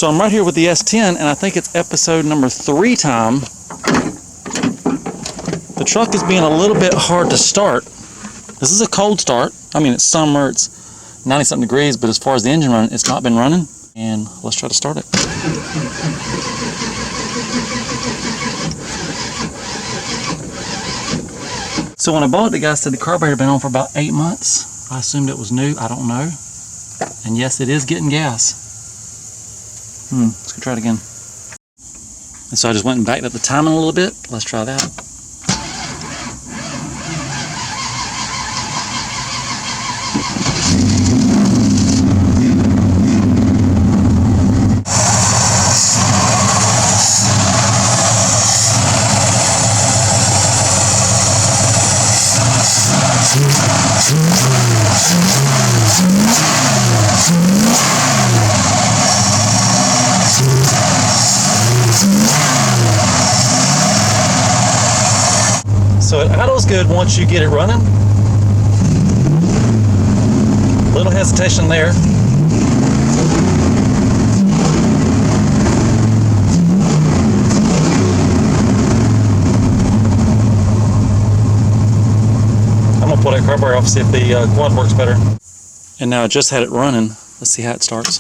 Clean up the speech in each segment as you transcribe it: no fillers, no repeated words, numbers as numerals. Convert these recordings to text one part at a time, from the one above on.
So I'm right here with the S-10, and I think it's episode number 3 time. The truck is being a little bit hard to start. This is a cold start. I mean, it's summer, it's 90-something degrees, but as far as the engine running, it's not been running. And let's try to start it. So when I bought it, the guy said the carburetor had been on for about 8 months. I assumed it was new. I don't know. And yes, it is getting gas. Let's go try it again. And so I just went and backed up the timing a little bit. Let's try that. So it idles good once you get it running. Little hesitation there. I'm gonna pull that carburetor off, see if the quad works better. And now I just had it running. Let's see how it starts.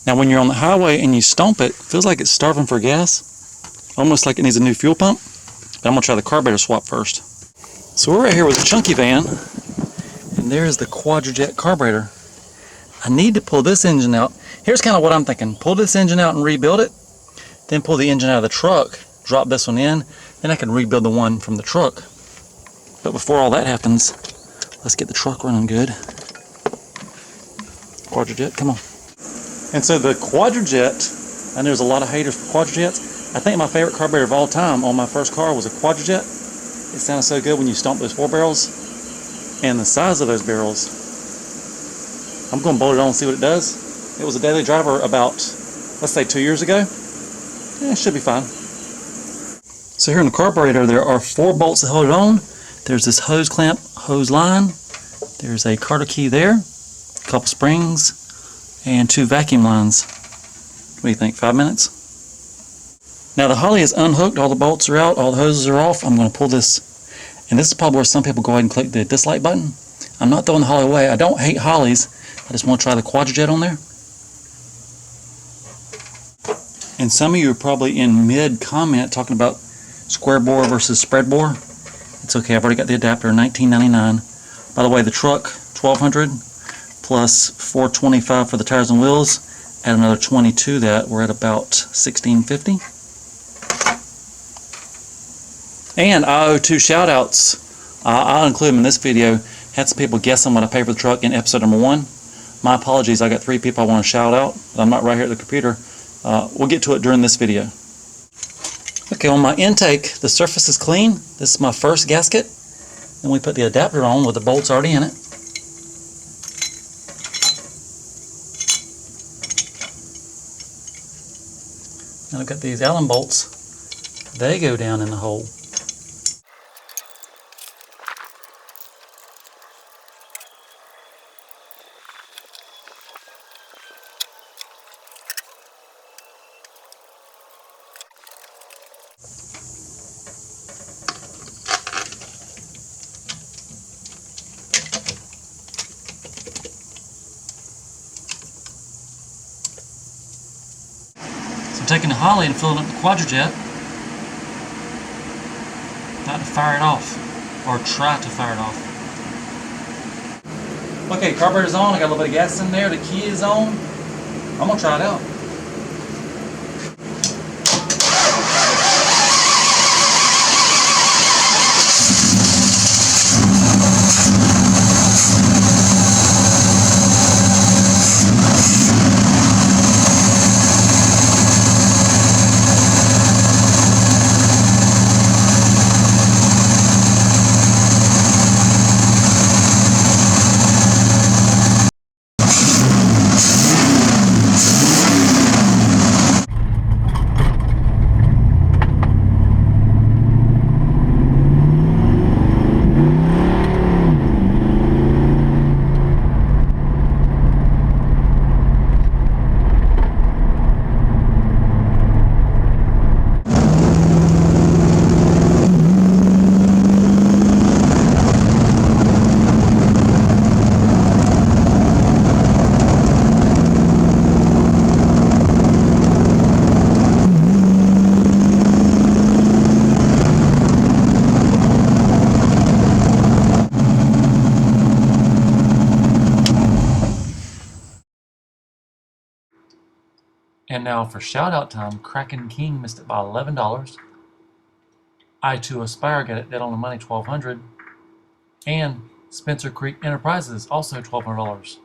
Now when you're on the highway and you stomp it, it feels like it's starving for gas. Almost like it needs a new fuel pump. But I'm going to try the carburetor swap first. So we're right here with the chunky van. And there's the Quadrajet carburetor. I need to pull this engine out. Here's kind of what I'm thinking. Pull this engine out and rebuild it. Then pull the engine out of the truck. Drop this one in. Then I can rebuild the one from the truck. But before all that happens, let's get the truck running good. Quadrajet, come on. And so the Quadrajet, I know there's a lot of haters for Quadrajets. I think my favorite carburetor of all time on my first car was a Quadrajet. It sounded so good when you stomp those 4 barrels. And the size of those barrels, I'm going to bolt it on and see what it does. It was a daily driver about, let's say 2 years ago. Yeah, it should be fine. So here in the carburetor, there are 4 bolts that hold it on. There's this hose clamp, hose line. There's a carter key there, a couple springs, and 2 vacuum lines. What do you think, 5 minutes? Now the Holly is unhooked, all the bolts are out, all the hoses are off. I'm going to pull this, and this is probably where some people go ahead and click the dislike button. I'm not throwing the Holly away. I don't hate Hollies. I just want to try the Quadrajet on there. And some of you are probably in mid-comment talking about square bore versus spread bore. It's okay, I've already got the adapter, $19.99. By the way, the truck, $1,200. Plus $425 for the tires and wheels, add another $20 to that, we're at about $1,650. And I owe 2 shout outs. I'll include them in this video. Had some people guessing what I paid for the truck in episode number 1. My apologies, I got 3 people I want to shout out, but I'm not right here at the computer. We'll get to it during this video. Okay, on my intake, the surface is clean. This is my first gasket. Then we put the adapter on with the bolts already in it. Now I've got these Allen bolts. They go down in the hole. I'm taking the Holly and filling up the Quadrajet. About to fire it off, or try to fire it off. Okay, carburetor's on. I got a little bit of gas in there. The key is on. I'm gonna try it out. And now for shout out time, Kraken King missed it by $11. I Too Aspire got it dead on the money, $1,200. And Spencer Creek Enterprises, also $1,200.